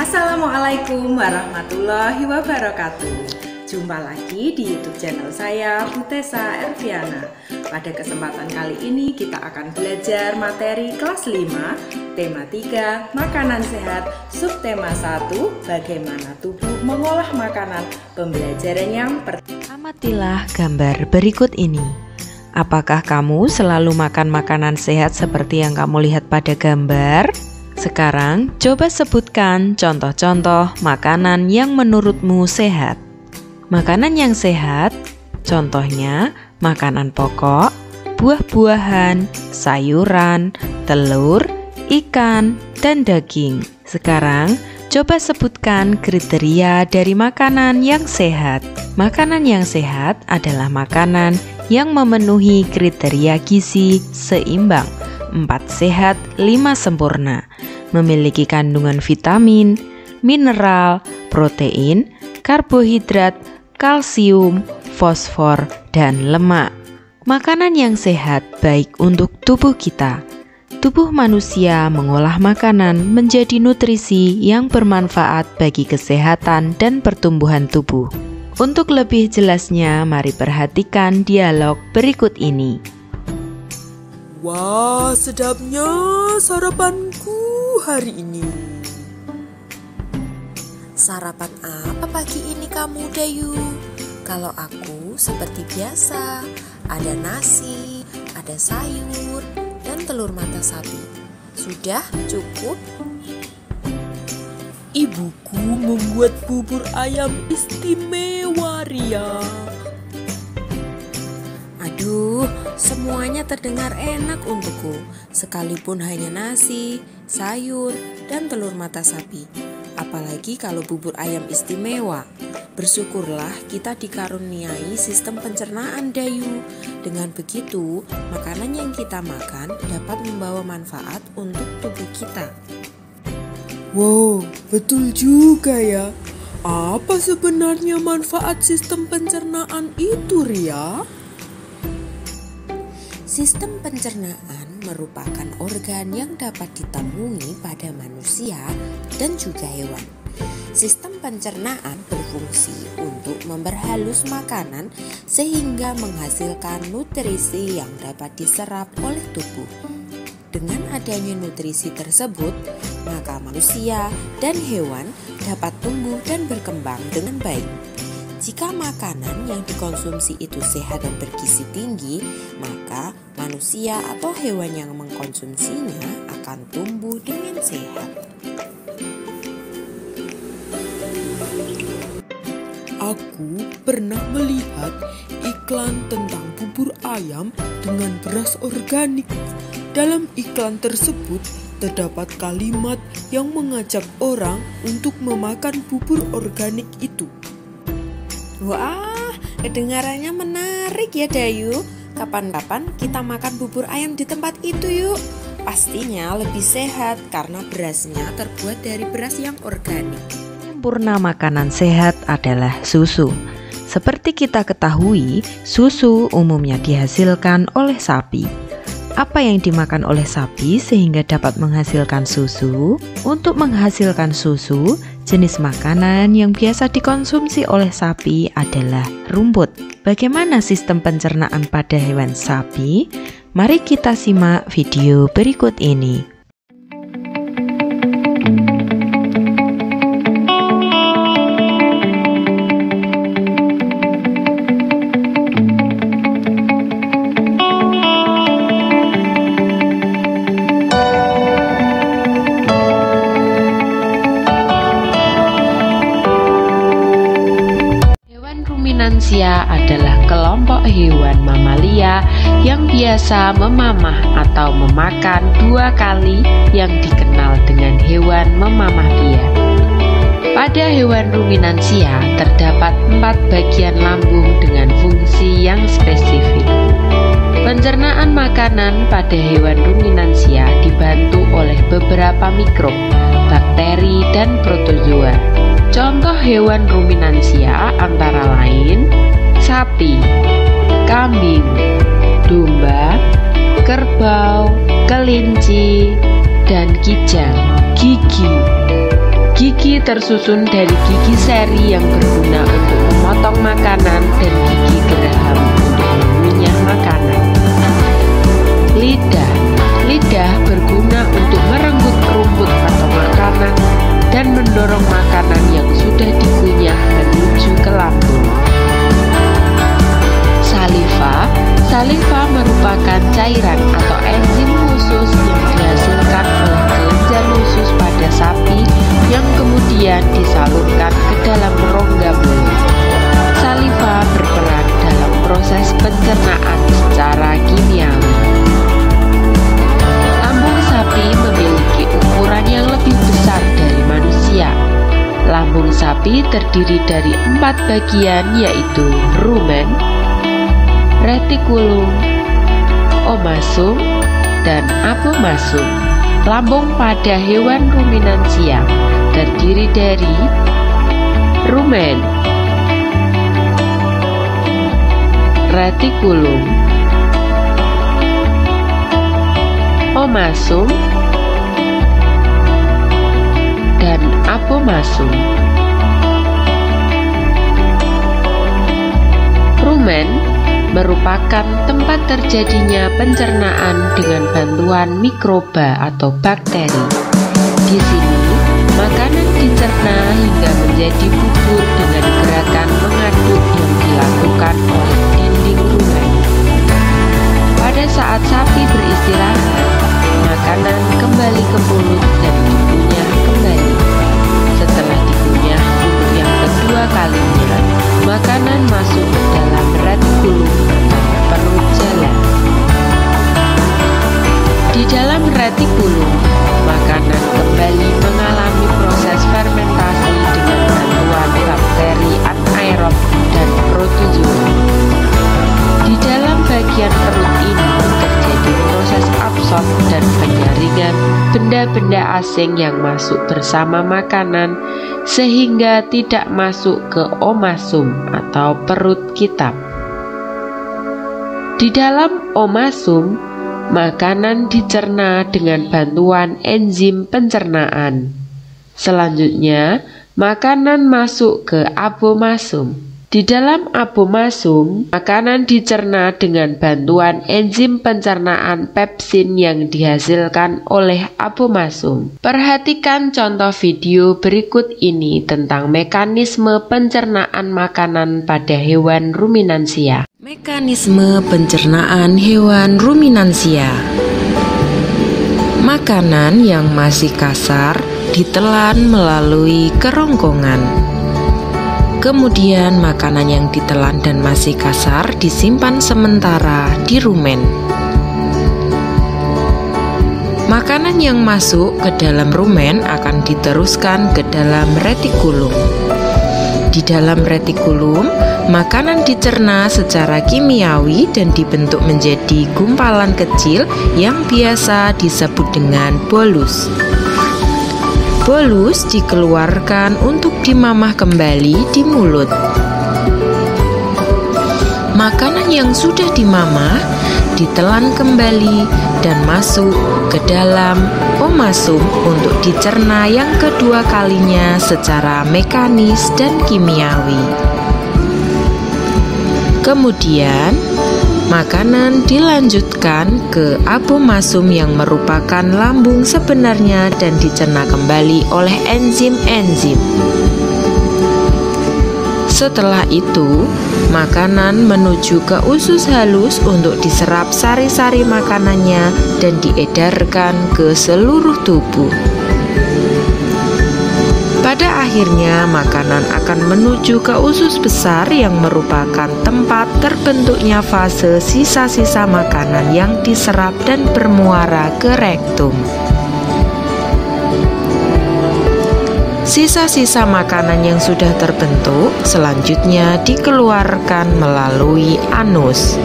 Assalamualaikum warahmatullahi wabarakatuh. Jumpa lagi di YouTube channel saya, Butesa Erviana. Pada kesempatan kali ini kita akan belajar materi kelas 5, tema 3, makanan sehat, subtema 1, bagaimana tubuh mengolah makanan. Pembelajaran yang pertama. Amatilah gambar berikut ini. Apakah kamu selalu makan makanan sehat seperti yang kamu lihat pada gambar? Sekarang coba sebutkan contoh-contoh makanan yang menurutmu sehat. Makanan yang sehat, contohnya makanan pokok, buah-buahan, sayuran, telur, ikan, dan daging. Sekarang coba sebutkan kriteria dari makanan yang sehat. Makanan yang sehat adalah makanan yang memenuhi kriteria gizi seimbang, 4 sehat, 5 sempurna, memiliki kandungan vitamin, mineral, protein, karbohidrat, kalsium, fosfor, dan lemak. Makanan yang sehat baik untuk tubuh kita. Tubuh manusia mengolah makanan menjadi nutrisi yang bermanfaat bagi kesehatan dan pertumbuhan tubuh. Untuk lebih jelasnya, mari perhatikan dialog berikut ini. Wah, sedapnya sarapanku hari ini. Sarapan apa pagi ini kamu, Dayu? Kalau aku seperti biasa, ada nasi, ada sayur, dan telur mata sapi. Sudah cukup? Ibuku membuat bubur ayam istimewa, Ria. Aduh, semuanya terdengar enak untukku, sekalipun hanya nasi, sayur, dan telur mata sapi. Apalagi kalau bubur ayam istimewa. Bersyukurlah kita dikaruniai sistem pencernaan, Dayu. Dengan begitu, makanan yang kita makan dapat membawa manfaat untuk tubuh kita. Wow, betul juga ya. Apa sebenarnya manfaat sistem pencernaan itu, Ria? Sistem pencernaan merupakan organ yang dapat ditemui pada manusia dan juga hewan. Sistem pencernaan berfungsi untuk memperhalus makanan sehingga menghasilkan nutrisi yang dapat diserap oleh tubuh. Dengan adanya nutrisi tersebut, maka manusia dan hewan dapat tumbuh dan berkembang dengan baik. Jika makanan yang dikonsumsi itu sehat dan bergizi tinggi, maka manusia atau hewan yang mengkonsumsinya akan tumbuh dengan sehat. Aku pernah melihat iklan tentang bubur ayam dengan beras organik. Dalam iklan tersebut terdapat kalimat yang mengajak orang untuk memakan bubur organik itu. Wah, kedengarannya menarik ya, Dayu. Kapan-kapan kita makan bubur ayam di tempat itu yuk. Pastinya lebih sehat karena berasnya terbuat dari beras yang organik. Sempurna makanan sehat adalah susu. Seperti kita ketahui, susu umumnya dihasilkan oleh sapi. Apa yang dimakan oleh sapi sehingga dapat menghasilkan susu? Untuk menghasilkan susu, jenis makanan yang biasa dikonsumsi oleh sapi adalah rumput. Bagaimana sistem pencernaan pada hewan sapi? Mari kita simak video berikut ini. Ruminansia adalah kelompok hewan mamalia yang biasa memamah atau memakan 2 kali yang dikenal dengan hewan memamah biak. Pada hewan ruminansia terdapat 4 bagian lambung dengan fungsi yang spesifik. Pencernaan makanan pada hewan ruminansia dibantu oleh beberapa mikrob, bakteri, dan protozoa. Contoh hewan ruminansia antara lain sapi, kambing, domba, kerbau, kelinci, dan kijang. Gigi Gigi tersusun dari gigi seri yang berguna untuk memotong makanan dan gigi geraham untuk mengunyah makanan. Lidah. Lidah berguna untuk merenggut rumput atau makanan dan mendorong makanan yang sudah dikunyah menuju ke lambung. Saliva. Saliva merupakan cairan atau enzim khusus yang dihasilkan oleh kelenjar usus pada sapi yang kemudian disalurkan ke dalam rongga mulut. Saliva berperan dalam proses pencernaan secara kimiawi. Lambung sapi memiliki ukuran yang lebih besar dari manusia. Lambung sapi terdiri dari 4 bagian, yaitu rumen, retikulum, omasum, dan abomasum. Lambung pada hewan ruminansia terdiri dari rumen, retikulum, omasum, dan abomasum. Rumen merupakan tempat terjadinya pencernaan dengan bantuan mikroba atau bakteri. Di sini, makanan dicerna hingga menjadi bubur dengan gerakan mengaduk yang dilakukan oleh dinding rumen. Pada saat sapi beristirahat, makanan kembali ke mulut dan dikunyah kembali. Setelah dikunyah untuk yang kedua kalinya, makanan masuk ke dalam retikulum atau perut jalan. Di dalam retikulum, makanan kembali mengalami proses fermentasi dengan bantuan bakteri anaerob dan protozoa. Di dalam bagian perut ini terjadi proses absorb dan penyaringan benda-benda asing yang masuk bersama makanan sehingga tidak masuk ke omasum atau perut kita. Di dalam omasum, makanan dicerna dengan bantuan enzim pencernaan. Selanjutnya, makanan masuk ke abomasum. Di dalam abomasum, makanan dicerna dengan bantuan enzim pencernaan pepsin yang dihasilkan oleh abomasum. Perhatikan contoh video berikut ini tentang mekanisme pencernaan makanan pada hewan ruminansia. Mekanisme pencernaan hewan ruminansia. Makanan yang masih kasar ditelan melalui kerongkongan. Kemudian makanan yang ditelan dan masih kasar disimpan sementara di rumen. Makanan yang masuk ke dalam rumen akan diteruskan ke dalam retikulum. Di dalam retikulum, makanan dicerna secara kimiawi dan dibentuk menjadi gumpalan kecil yang biasa disebut dengan bolus. Bolus dikeluarkan untuk dimamah kembali di mulut. Makanan yang sudah dimamah ditelan kembali dan masuk ke dalam omasum untuk dicerna yang kedua kalinya secara mekanis dan kimiawi. Kemudian, makanan dilanjutkan ke abomasum yang merupakan lambung sebenarnya dan dicerna kembali oleh enzim-enzim. Setelah itu, makanan menuju ke usus halus untuk diserap sari-sari makanannya dan diedarkan ke seluruh tubuh. Pada akhirnya, makanan akan menuju ke usus besar yang merupakan tempat terbentuknya fase sisa-sisa makanan yang diserap dan bermuara ke rektum. Sisa-sisa makanan yang sudah terbentuk selanjutnya dikeluarkan melalui anus.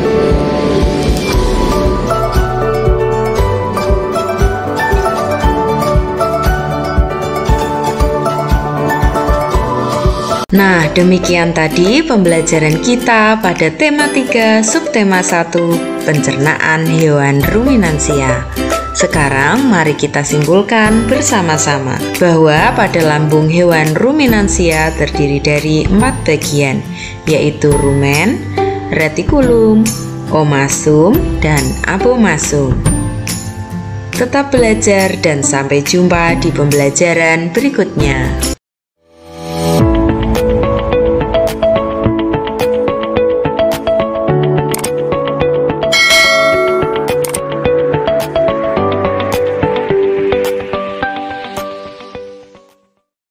Nah, demikian tadi pembelajaran kita pada tema 3 subtema 1 pencernaan hewan ruminansia. Sekarang mari kita simpulkan bersama-sama bahwa pada lambung hewan ruminansia terdiri dari 4 bagian, yaitu rumen, retikulum, omasum, dan abomasum. Tetap belajar dan sampai jumpa di pembelajaran berikutnya.